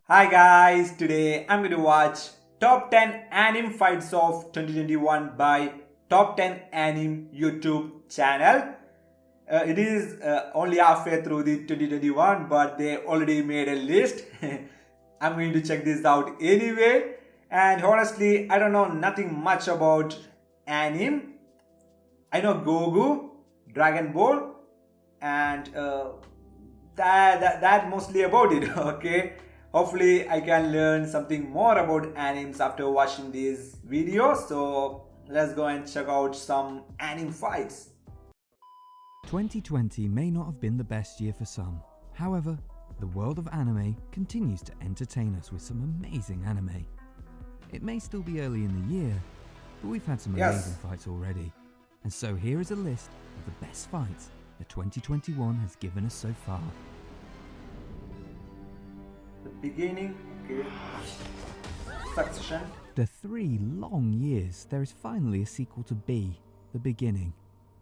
Hi guys, today I'm going to watch top 10 anime fights of 2021 by top 10 anime YouTube channel. It is only halfway through the 2021 but they already made a list. I'm going to check this out anyway, and honestly I don't know nothing much about anime. I know Goku, Dragon Ball, and that mostly about it. Okay, hopefully I can learn something more about animes after watching these videos. So let's go and check out some anime fights. 2020 may not have been the best year for some. However, the world of anime continues to entertain us with some amazing anime. It may still be early in the year, but we've had some amazing fights already. And so here is a list of the best fights that 2021 has given us so far. The beginning, okay. Succession. After 3 long years, there is finally a sequel to B, The Beginning.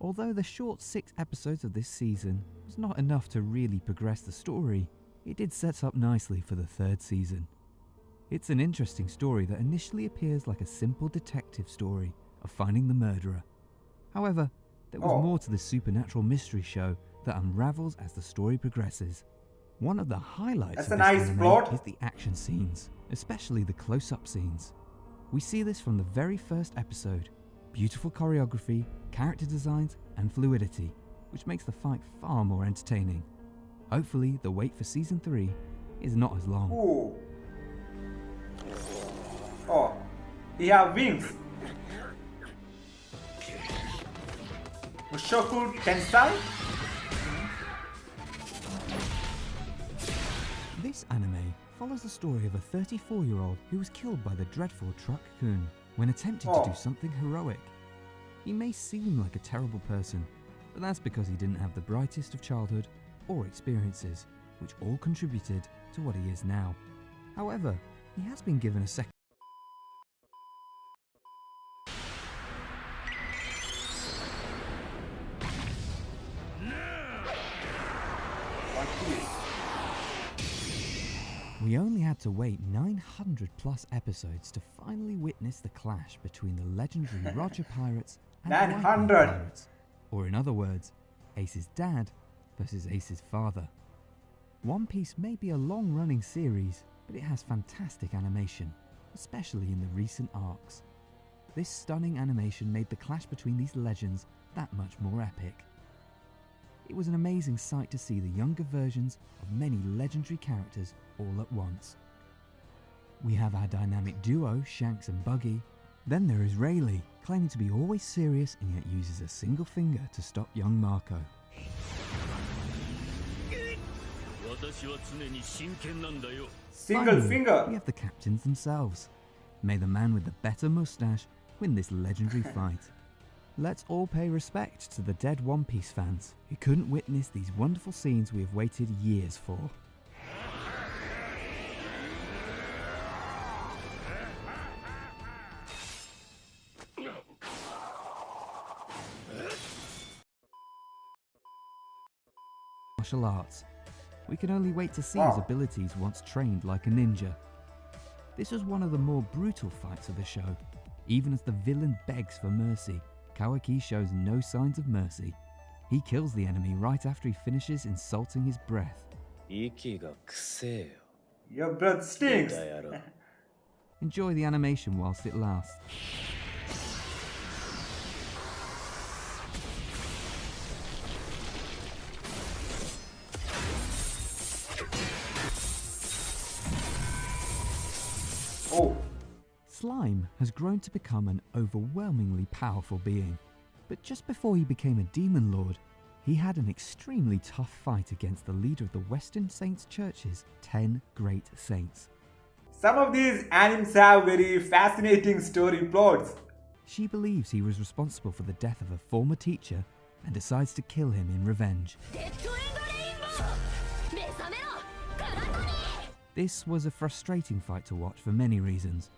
Although the short 6 episodes of this season was not enough to really progress the story, it did set up nicely for the 3rd season. It's an interesting story that initially appears like a simple detective story of finding the murderer. However, there was more to this supernatural mystery show that unravels as the story progresses. One of the highlights of this anime is the action scenes, especially the close-up scenes. We see this from the very first episode. Beautiful choreography, character designs, and fluidity, which makes the fight far more entertaining. Hopefully, the wait for season 3 is not as long. Ooh. Oh, he has wings. Mushoku Tensai? This anime follows the story of a 34-year-old who was killed by the dreadful Truck-kun when attempting to do something heroic. He may seem like a terrible person, but that's because he didn't have the brightest of childhood or experiences, which all contributed to what he is now. However, he has been given a second We only had to wait 900 plus episodes to finally witness the clash between the legendary Roger Pirates and 900 Pirates, or in other words, Ace's dad versus Ace's father. One Piece may be a long-running series, but it has fantastic animation, especially in the recent arcs. This stunning animation made the clash between these legends that much more epic. It was an amazing sight to see the younger versions of many legendary characters all at once. We have our dynamic duo, Shanks and Buggy. Then there is Rayleigh, claiming to be always serious and yet uses a single finger to stop young Marco. Single finger. We have the captains themselves. May the man with the better mustache win this legendary fight. Let's all pay respect to the dead One Piece fans who couldn't witness these wonderful scenes we have waited years for. Martial arts. We can only wait to see his abilities once trained like a ninja. This was one of the more brutal fights of the show. Even as the villain begs for mercy, Kawaki shows no signs of mercy. He kills the enemy right after he finishes insulting his breath. Your breath stinks. Enjoy the animation whilst it lasts. Slime has grown to become an overwhelmingly powerful being, but just before he became a demon lord, he had an extremely tough fight against the leader of the Western Saints Church's 10 great saints. Some of these animes have very fascinating story plots. She believes he was responsible for the death of a former teacher and decides to kill him in revenge. This was a frustrating fight to watch for many reasons.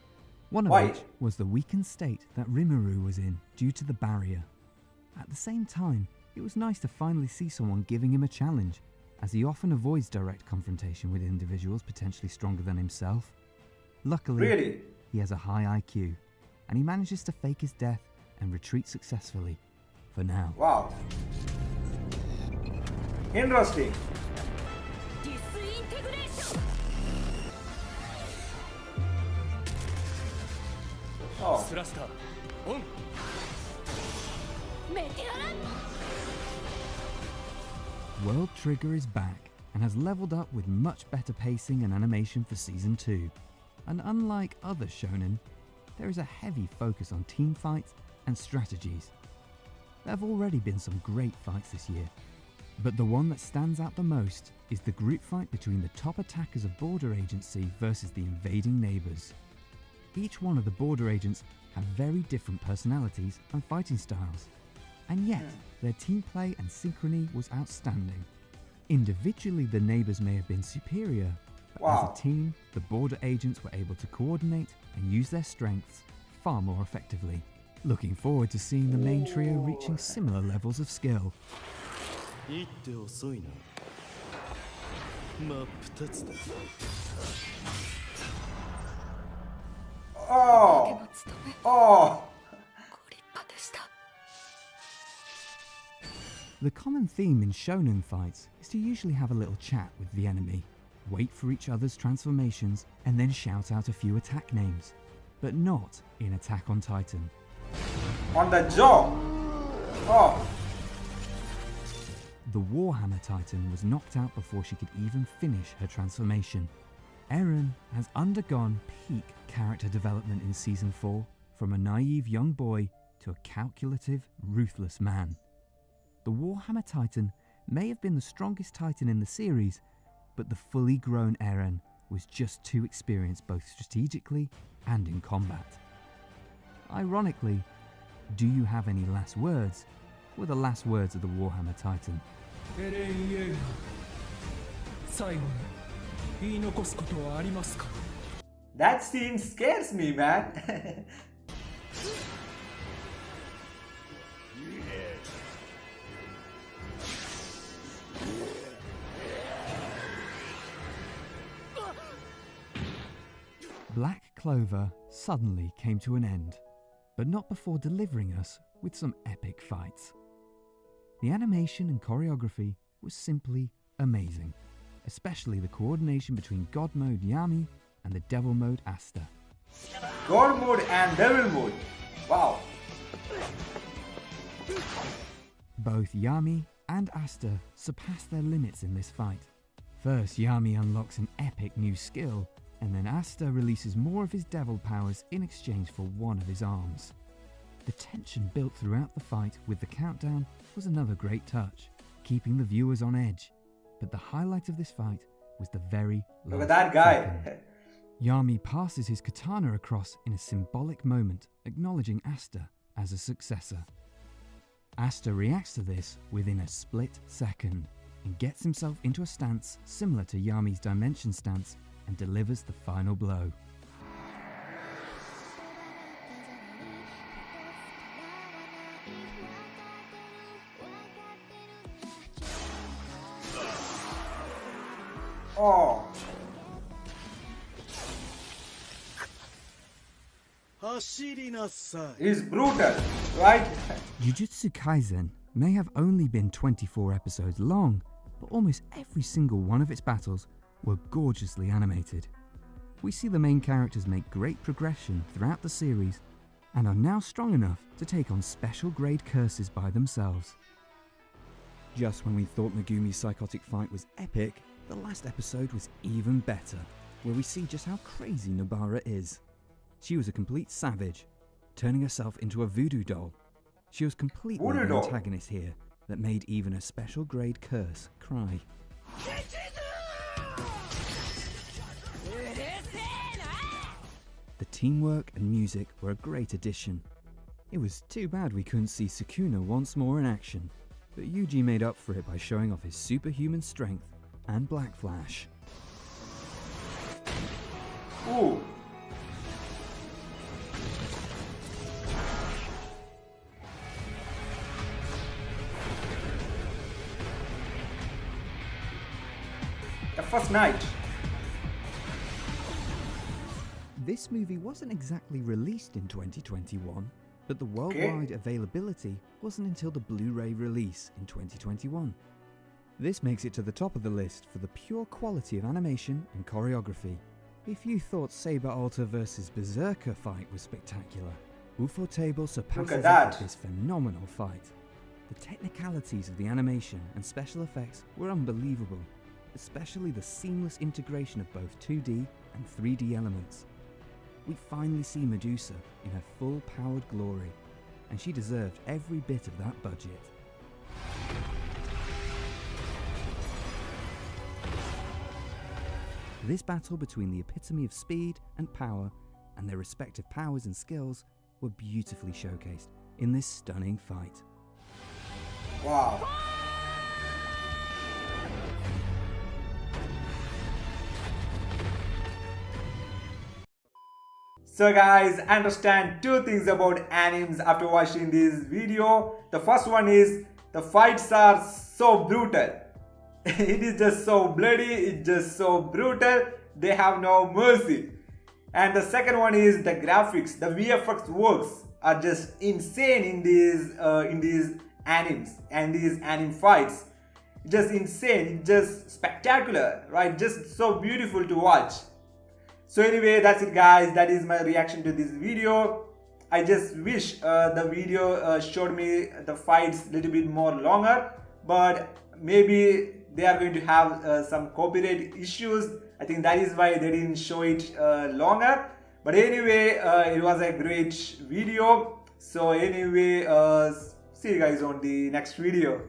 One of which was the weakened state that Rimuru was in due to the barrier. At the same time, it was nice to finally see someone giving him a challenge, as he often avoids direct confrontation with individuals potentially stronger than himself. Luckily, Really? he has a high IQ, and he manages to fake his death and retreat successfully, for now. Wow. Interesting. Oh. World Trigger is back and has leveled up with much better pacing and animation for Season 2. And unlike other shonen, there is a heavy focus on team fights and strategies. There have already been some great fights this year, but the one that stands out the most is the group fight between the top attackers of Border Agency versus the invading neighbours. Each one of the Border Agents have very different personalities and fighting styles, and yet their team play and synchrony was outstanding. Individually, the neighbours may have been superior, but Wow. as a team, the Border Agents were able to coordinate and use their strengths far more effectively. Looking forward to seeing the main trio reaching similar levels of skill. Oh. Oh. The common theme in shonen fights is to usually have a little chat with the enemy, wait for each other's transformations, and then shout out a few attack names. But not in Attack on Titan. On the jaw. Oh. The Warhammer Titan was knocked out before she could even finish her transformation. Eren has undergone peak character development in Season 4, from a naive young boy to a calculative, ruthless man. The Warhammer Titan may have been the strongest Titan in the series, but the fully grown Eren was just too experienced both strategically and in combat. Ironically, do you have any last words? Were the last words of the Warhammer Titan. That scene scares me, man. Black Clover suddenly came to an end, but not before delivering us with some epic fights. The animation and choreography was simply amazing, especially the coordination between God Mode Yami and the Devil Mode Asta. God mode and devil mode. Wow. Both Yami and Asta surpass their limits in this fight. First, Yami unlocks an epic new skill, and then Asta releases more of his devil powers in exchange for one of his arms. The tension built throughout the fight with the countdown was another great touch, keeping the viewers on edge. But the highlight of this fight was the very last Look at that guy. second. Yami passes his katana across in a symbolic moment, acknowledging Asta as a successor. Asta reacts to this within a split second and gets himself into a stance similar to Yami's dimension stance and delivers the final blow. Oh. He's brutal, right? Jujutsu Kaisen may have only been 24 episodes long, but almost every single one of its battles were gorgeously animated. We see the main characters make great progression throughout the series and are now strong enough to take on special grade curses by themselves. Just when we thought Megumi's psychotic fight was epic, the last episode was even better, where we see just how crazy Nobara is. She was a complete savage, turning herself into a voodoo doll. She was completely Voodoo the doll? antagonist here that made even a special grade curse cry. The teamwork and music were a great addition. It was too bad we couldn't see Sukuna once more in action, but Yuji made up for it by showing off his superhuman strength and Black Flash. Ooh. the first night. This movie wasn't exactly released in 2021, but the worldwide availability wasn't until the Blu-ray release in 2021. This makes it to the top of the list for the pure quality of animation and choreography. If you thought Saber Alter vs Berserker fight was spectacular, Ufotable surpasses it that. with this phenomenal fight. The technicalities of the animation and special effects were unbelievable, especially the seamless integration of both 2D and 3D elements. We finally see Medusa in her full powered glory, and she deserved every bit of that budget. This battle between the epitome of speed and power and their respective powers and skills were beautifully showcased in this stunning fight. Wow. So guys, understand two things about animes after watching this video. The first one is the fights are so brutal. It is just so bloody, it's just so brutal. They have no mercy. And the second one is the graphics, the VFX works are just insane in these animes and these anime fights. Just insane, just spectacular, right? Just so beautiful to watch. So anyway, that's it guys, that is my reaction to this video. I just wish the video showed me the fights a little bit more longer, but maybe they are going to have some copyright issues. I think that is why they didn't show it longer. But anyway, it was a great video. So anyway, see you guys on the next video.